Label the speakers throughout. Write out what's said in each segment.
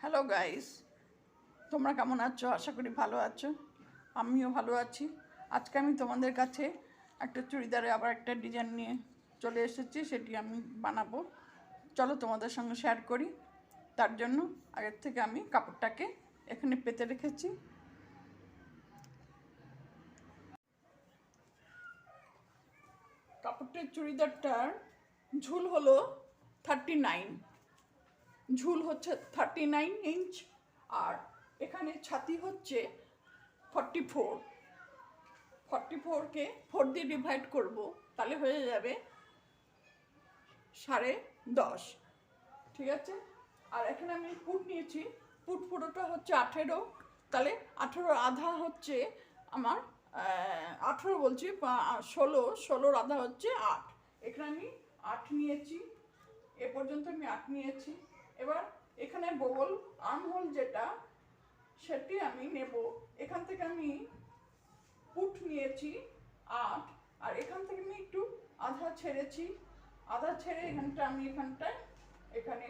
Speaker 1: Hello guys, তোমরা কেমন আছো? আশা করি ভালো আছো। আমিও ভালো আছি। আজকে আমি তোমাদের কাছে একটা চুড়িদারে আবার একটা ডিজাইন নিয়ে চলে এসেছি, সেটি আমি বানাবো। চলো তোমাদের সঙ্গে শেয়ার করি। তার জন্য আগের থেকে আমি কাপড়টাকে এখানে পেতে রেখেছি। কাপড়টার চুড়িদারটার ঝুল হলো 39, ঝুল হচ্ছে 39 ইঞ্চ, আর এখানে ছাতি হচ্ছে 44। 44কে 4 দিয়ে ডিভাইড করব, তাহলে হয়ে যাবে 10.5। ঠিক আছে। আর এখানে আমি ফুট নিয়েছি, ফুট পুরোটা হচ্ছে 18, তাহলে 18 আধা হচ্ছে আমার 18 বলছি, 16 আধা হচ্ছে 8। এখানে আমি 8 নিয়েছি, এ পর্যন্ত আমি 8 নিয়েছি। এবার এখানে বগল আর্মহোল যেটা, সেটি আমি নেব। এখান থেকে আমি ফুট নিয়েছি 8, আর এখান থেকে আমি একটু আধা ছেড়েছি। আধা ছেড়ে এখানে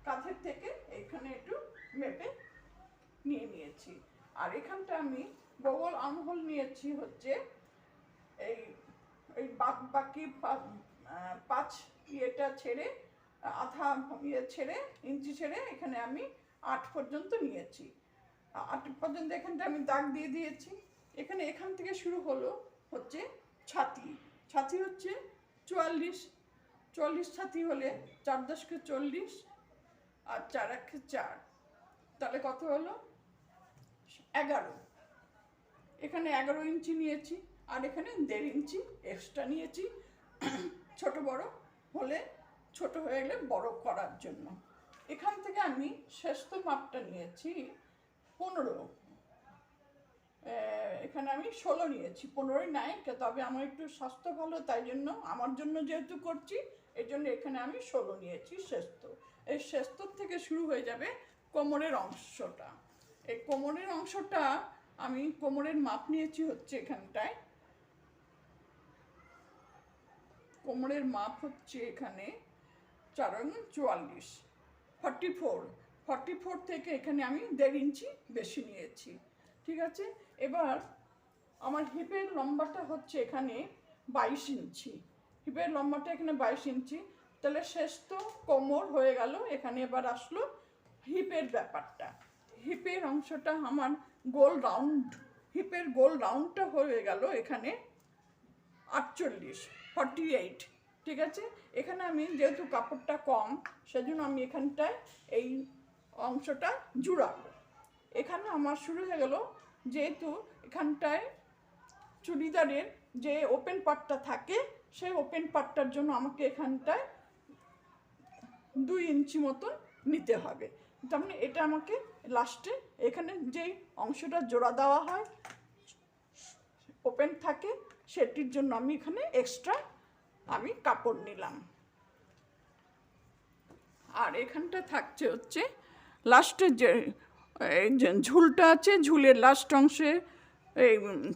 Speaker 1: কাঁধের থেকে এখানে একটু মেপে নিয়ে নিয়েছি। আর এখানটা আমি বগল আর্মহোল নিয়েছি হচ্ছে এই বাকি 5 ইয়েটা ছেড়ে, আধা ছেড়ে, ইঞ্চি ছেড়ে এখানে আমি 8 পর্যন্ত নিয়েছি। 8 পর্যন্ত এখানটা আমি দাগ দিয়ে দিয়েছি। এখান থেকে শুরু হলো হচ্ছে ছাতি। ছাতি হচ্ছে 44 ছাতি হলে 4 10 40, আর 4 1 4, তাহলে কত হলো 11। এখানে 11 ইঞ্চি নিয়েছি, আর এখানে 1.5 ইঞ্চি এক্সট্রা নিয়েছি, ছোট বড় হলে, ছোট হয়ে গেলে বড় করার জন্য। এখান থেকে আমি শেষত মাপটা নিয়েছি 15। এখানে আমি 16 নিয়েছি, 15ই নাই, তবে আমার একটু স্বাস্থ্য ভালো, তাই জন্য আমার জন্য যেহেতু করছি, এই জন্য এখানে আমি 16 নিয়েছি শেষত। এই শেষতর থেকে শুরু হয়ে যাবে কোমরের অংশটা। এই কোমরের অংশটা আমি কোমরের মাপ নিয়েছি হচ্ছে এখানটায়, কোমরের মাপ হচ্ছে এখানে 4 44, 44 থেকে এখানে আমি 1.5 ইঞ্চি বেশি নিয়েছি। ঠিক আছে। এবার আমার হিপের লম্বাটা হচ্ছে এখানে 22 ইঞ্চি, হিপের লম্বাটা এখানে 22 ইঞ্চি, তাহলে শেষ তো কোমর হয়ে গেল। এখানে এবার আসলো হিপের ব্যাপারটা। হিপের অংশটা আমার গোল রাউন্ড, হিপের গোল রাউন্ডটা হয়ে গেল এখানে 48। ঠিক আছে। এখানে আমি যেহেতু কাপড়টা কম, সেজন্য আমি এখানটায় এই অংশটা জুড়াবো। এখানে আমার শুরু হয়ে গেল, যেহেতু এখানটায় চুড়িদারের যে ওপেন পার্টটা থাকে, সেই ওপেন পার্টটার জন্য আমাকে এখানটায় 2 ইঞ্চি মতন নিতে হবে। তার মানে এটা আমাকে লাস্টে এখানে যেই অংশটা জোড়া দেওয়া হয়, ওপেন থাকে, সেটির জন্য আমি এখানে এক্সট্রা আমি কাপড় নিলাম। আর এখানটা থাকছে হচ্ছে লাস্টের যে ঝুলটা আছে, ঝুলের লাস্ট অংশে এই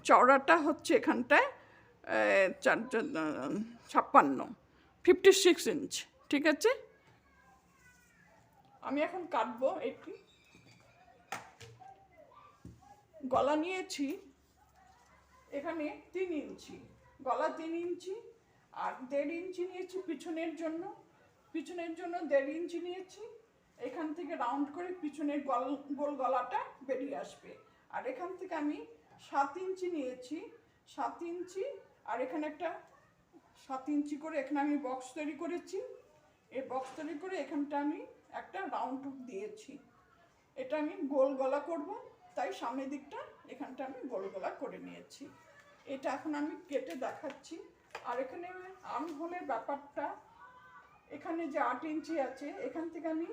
Speaker 1: চওড়াটা হচ্ছে এখানটায় 56 ইঞ্চ। ঠিক আছে। আমি এখন কাটবো। এটি গলা নিয়েছি এখানে 3 ইঞ্চি, গলা 3 ইঞ্চি, আর 1.5 ইঞ্চি নিয়েছি পিছনের জন্য। 1.5 ইঞ্চি নিয়েছি। এখান থেকে রাউন্ড করে পিছনের গোল গলাটা বেরিয়ে আসবে। আর এখান থেকে আমি 7 ইঞ্চি নিয়েছি, 7 ইঞ্চি, আর এখানে একটা 7 ইঞ্চি করে এখানে আমি বক্স তৈরি করেছি। এই বক্স তৈরি করে এখানটা আমি একটা রাউন্ড দিয়েছি। এটা আমি গোল গলা করব, তাই সামনের দিকটা এখানটা আমি গোল গলা করে নিয়েছি। এটা এখন আমি কেটে দেখাচ্ছি। আর এখানে আর্মহোলের ব্যাপারটা, এখানে যে 8 ইঞ্চি আছে, এখান থেকে আমি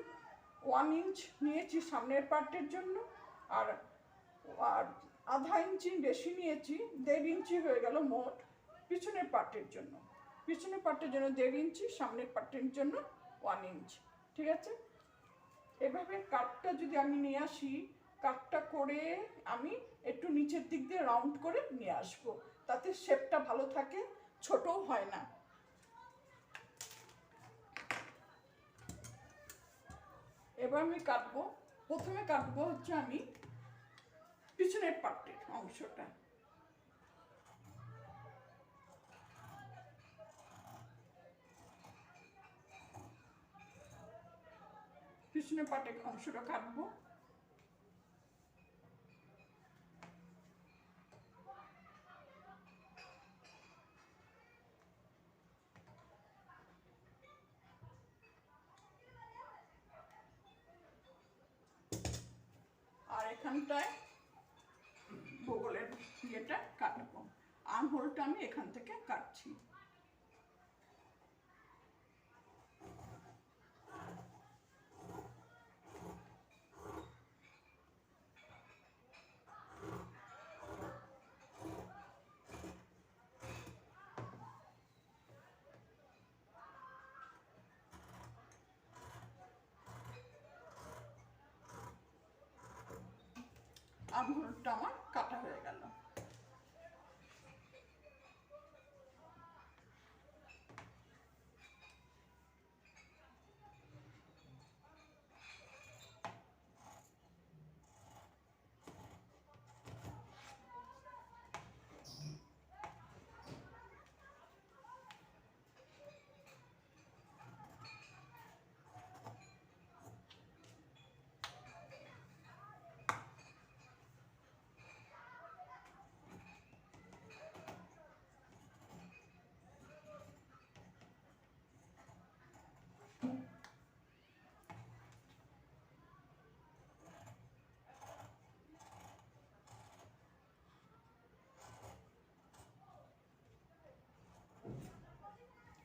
Speaker 1: 1 ইঞ্চ নিয়েছি সামনের পার্টের জন্য, আর আধা ইঞ্চি বেশি নিয়েছি, 1.5 ইঞ্চি হয়ে গেল মোট পিছনের পার্টের জন্য। পিছনের পার্টের জন্য 1.5 ইঞ্চি, সামনের পার্টের জন্য 1 ইঞ্চ। ঠিক আছে। এভাবে কাটটা যদি আমি নিয়ে আসি, কাটটা করে আমি একটু নিচের দিক দিয়ে রাউন্ড করে নিয়ে আসবো, তাতে শেপটা ভালো থাকে, ছোটও হয় না। এবার আমি কাটবো। প্রথমে কাটবো হচ্ছে আমি পিছনের পার্টের অংশটা। পিছনের পার্টের অংশটা কাটবো। আর এখানটায় বগলের ইয়েটা কাটবো। আর্মহোলটা আমি এখান থেকে কাটছি। আর্মহোলটা আমার কাটা হয়ে গেল।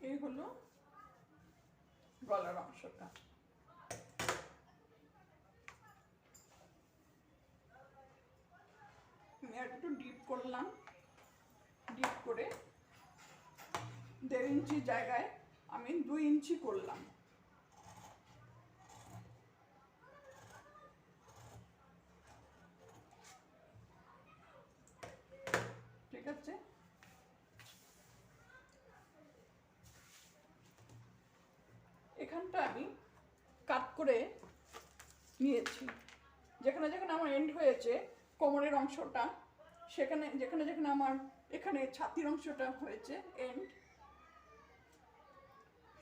Speaker 1: এই হলো গলার অংশটা। আমি একটু ডিপ করলাম, ডিপ করে 1.5 ইঞ্চি জায়গায় আমি 2 ইঞ্চি করলাম। ঠিক আছে, এখানটা আমি কাট করে নিয়েছি। যেখানে যেখানে আমার এন্ড হয়েছে কোমরের অংশটা, সেখানে যেখানে যেখানে আমার এখানে ছাতির অংশটা হয়েছে এন্ড,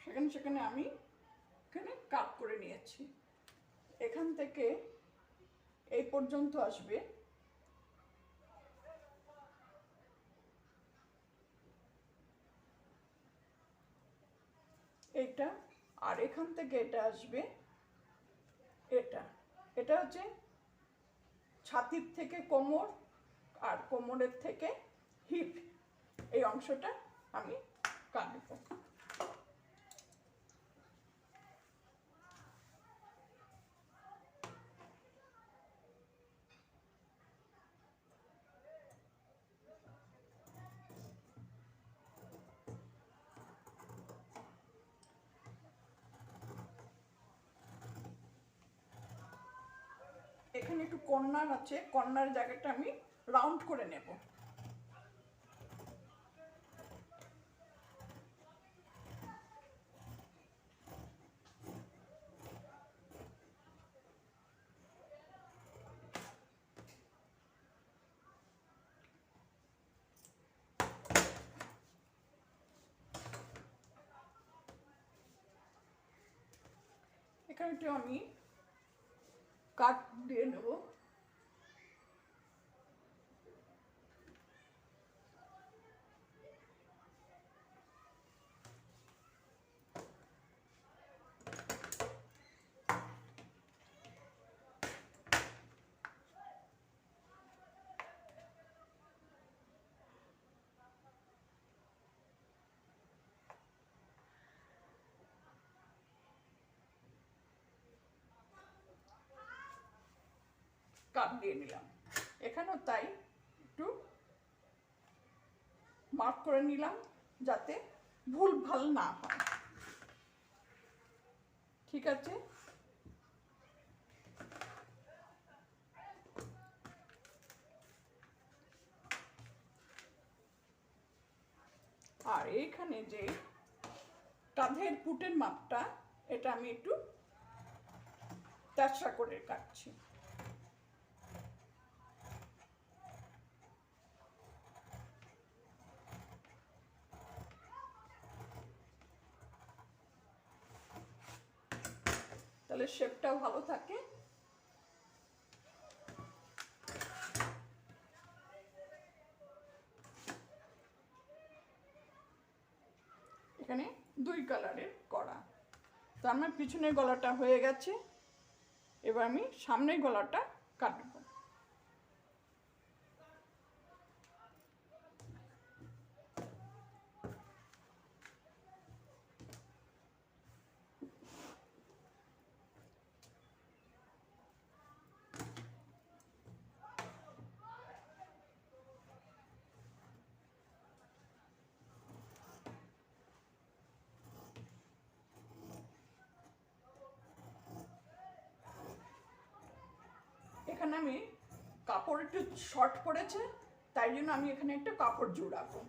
Speaker 1: সেখানে সেখানে আমি এখানে কাট করে নিয়েছি। এখান থেকে এই পর্যন্ত আসবে। এইটা, আর এখান থেকে এটা আসবে। এটা এটা হচ্ছে ছাতির থেকে কোমর, আর কোমরের থেকে হিপ, এই অংশটা আমি কাটবো। এখানে একটু কর্নার আছে, কর্নার জায়গাটা আমি রাউন্ড করে নেব। এখানে একটু আমি কাট দিয়ে নেব। কাট দিয়ে নিলাম। এখানেও তাই একটু মার্ক করে নিলাম যাতে ভুল ভাল না হয়। ঠিক আছে, আর এইখানে যে কাঁধের পুটের মাপটা, এটা আমি একটু তেরছা করে কাটছি। তাহলে শেপটাও ভালো থাকে। এখানে 2 কালারের করা। তো আমার পিছনের গলাটা হয়ে গেছে, এবার আমি সামনের গলাটা কাটবো। এখানে আমি কাপড় একটু শর্ট পড়েছে, তাই জন্য আমি এখানে একটা কাপড় জোড়াবো।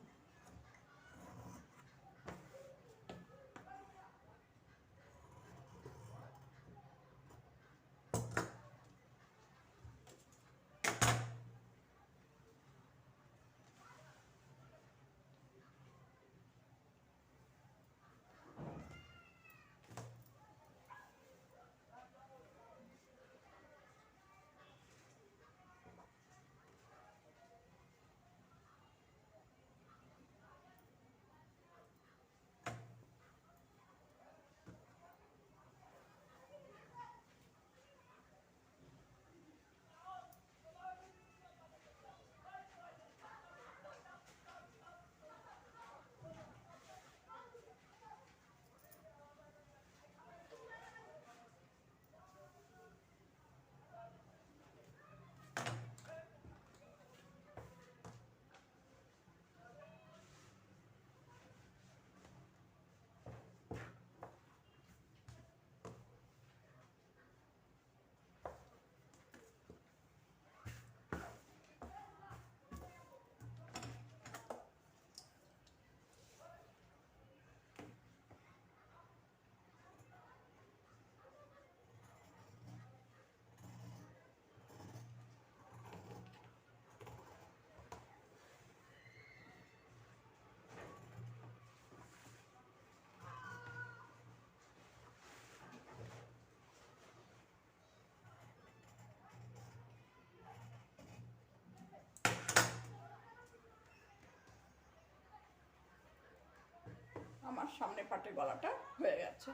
Speaker 1: আমার সামনের পাটের গলাটা হয়ে গেছে,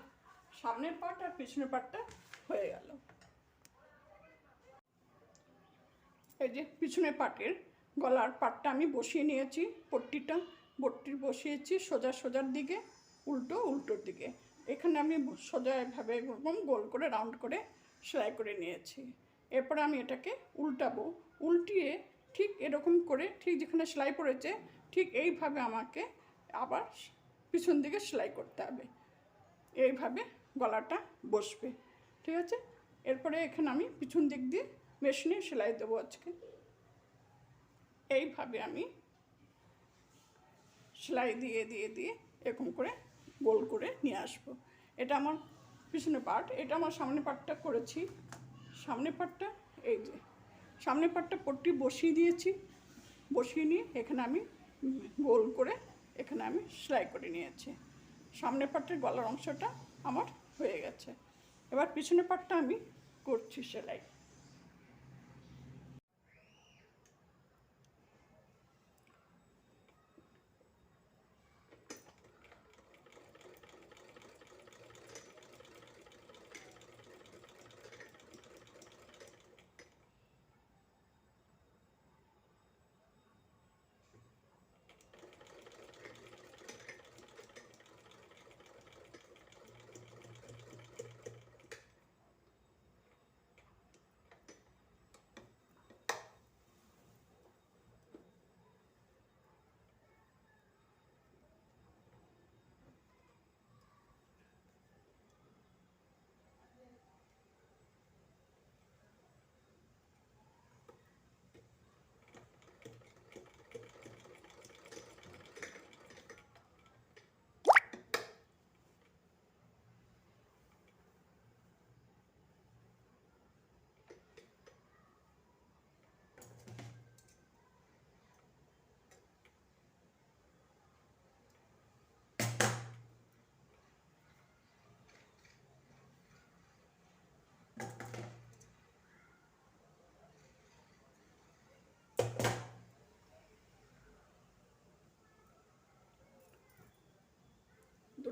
Speaker 1: সামনের পাট আর পিছনের পাটটা হয়ে গেল। এই যে পিছনের পাটের গলার পাটটা আমি বসিয়ে নিয়েছি, বট্টি বসিয়েছি সোজা সোজার দিকে, উল্টো উল্টোর দিকে। এখানে আমি সোজা এভাবে এরকম গোল করে রাউন্ড করে সেলাই করে নিয়েছি। এরপরে আমি এটাকে উল্টাবো, উল্টিয়ে ঠিক এরকম করে ঠিক যেখানে সেলাই পড়েছে ঠিক এইভাবে আমাকে আবার পিছন দিকে সেলাই করতে হবে, এইভাবে গলাটা বসবে। ঠিক আছে, এরপরে এখানে আমি পিছন দিক দিয়ে মেশিনে সেলাই দেবো আজকে। এইভাবে আমি সেলাই দিয়ে দিয়ে দিয়ে এরকম করে গোল করে নিয়ে আসবো। এটা আমার পিছনে পার্ট, এটা আমার সামনে পার্টটা করেছি। সামনে পার্টটা এই যে সামনে পার্টটা পট্টি বসিয়ে দিয়েছি, বসিয়ে নিয়ে এখানে আমি গোল করে এখানে আমি সেলাই করে নিয়েছি। সামনের পার্টের গলার অংশটা আমার হয়ে গেছে, এবার পিছনের পার্টটা আমি করছি সেলাই।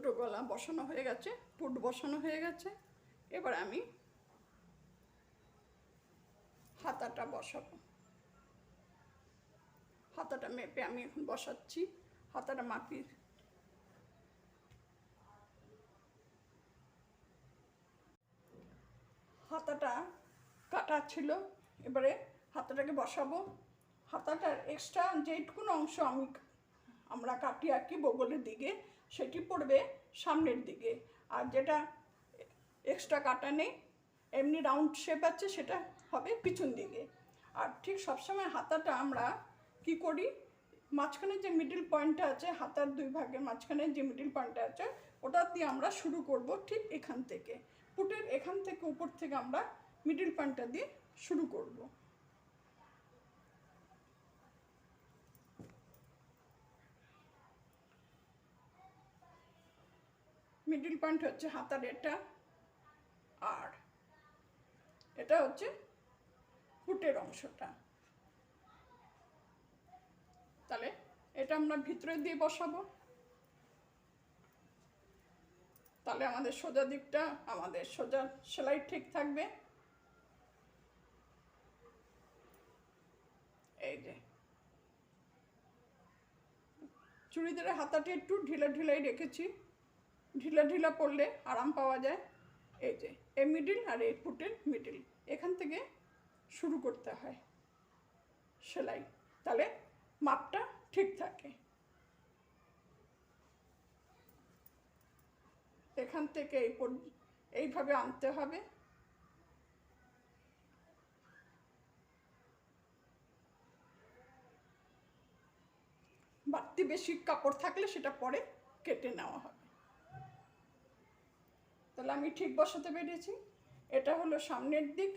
Speaker 1: দুটো গলা বসানো হয়ে গেছে, পুট বসানো হয়ে গেছে। এবার আমি হাতাটা বসাবো। হাতাটা মেপে আমি এখন বসাচ্ছি। হাতাটা মাপি, হাতাটা কাটা ছিল, এবারে হাতাটাকে বসাবো। হাতাটার এক্সট্রা যেটুকুন অংশ আমরা কাটি আর কি বগলের দিকে, সেটি পড়বে সামনের দিকে, আর যেটা এক্সট্রা কাটা নেই এমনি রাউন্ড শেপ আছে সেটা হবে পিছন দিকে। আর ঠিক সবসময় হাতাটা আমরা কি করি, মাঝখানে যে মিডল পয়েন্টটা আছে, হাতার দুই ভাগের মাঝখানে যে মিডল পয়েন্টটা আছে ওটা দিয়ে আমরা শুরু করব। ঠিক এখান থেকে পুটের এখান থেকে উপর থেকে আমরা মিডল পয়েন্টটা দিয়ে শুরু করব। মিডল পয়েন্ট হচ্ছে হাতার এটা, আর এটা হচ্ছে পুটের অংশটা। তাহলে এটা আমরা ভিতরে দিয়ে বসাবো, তাহলে আমাদের সোজা দিকটা, আমাদের সোজা সেলাই ঠিক থাকবে। এই যে চুড়িদারের হাতাটি একটু ঢিলা ঢিলাই রেখেছি, ঢিলা ঢিলা পরলে আরাম পাওয়া যায়। এই যে এই মিডিল আর এই পুটের মিডিল, এখান থেকে শুরু করতে হয় সেলাই, তাহলে মাপটা ঠিক থাকে। এখান থেকে এইভাবে আনতে হবে। বাড়তি বেশি কাপড় থাকলে সেটা পরে কেটে নেওয়া হবে। তাহলে আমি ঠিক বসাতে পেরেছি। এটা হলো সামনের দিক,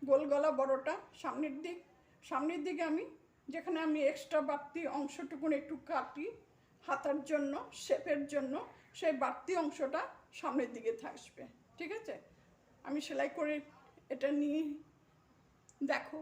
Speaker 1: গোল গলা বড়টা সামনের দিক। সামনের দিকে আমি যেখানে আমি এক্সট্রা বাড়তি অংশটুকুন একটু কাটি হাতার জন্য, শেপের জন্য, সেই বাড়তি অংশটা সামনের দিকে থাকবে। ঠিক আছে, আমি সেলাই করে এটা নিয়ে দেখো।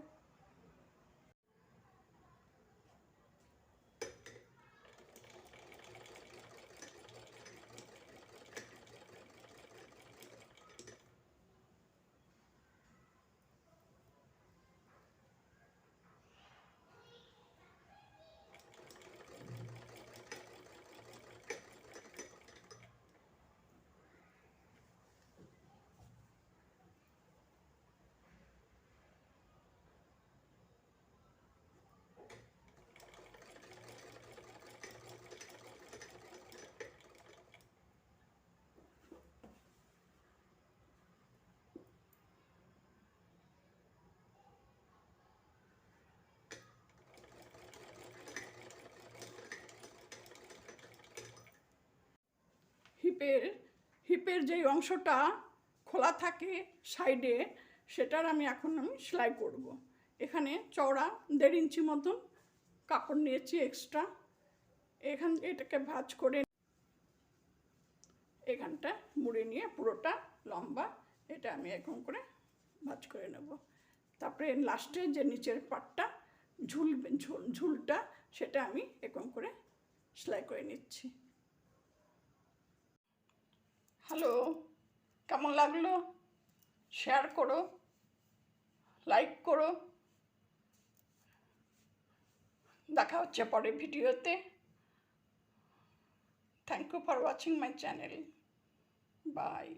Speaker 1: হিপের যেই অংশটা খোলা থাকে সাইডে, সেটার আমি সেলাই করব। এখানে চওড়া 1.5 ইঞ্চি মতন কাপড় নিয়েছি এক্সট্রা। এটাকে ভাঁজ করে এখানটা মুড়ে নিয়ে পুরোটা লম্বা এটা আমি এরকম করে ভাঁজ করে নেব। তারপরে লাস্টে যে নিচের পাটটা ঝুলটা সেটা আমি এরকম করে সেলাই করে নিচ্ছি। হ্যালো, কেমন লাগলো? শেয়ার করো, লাইক করো। দেখা হচ্ছে পরের ভিডিওতে। Thank you for watching my channel. By.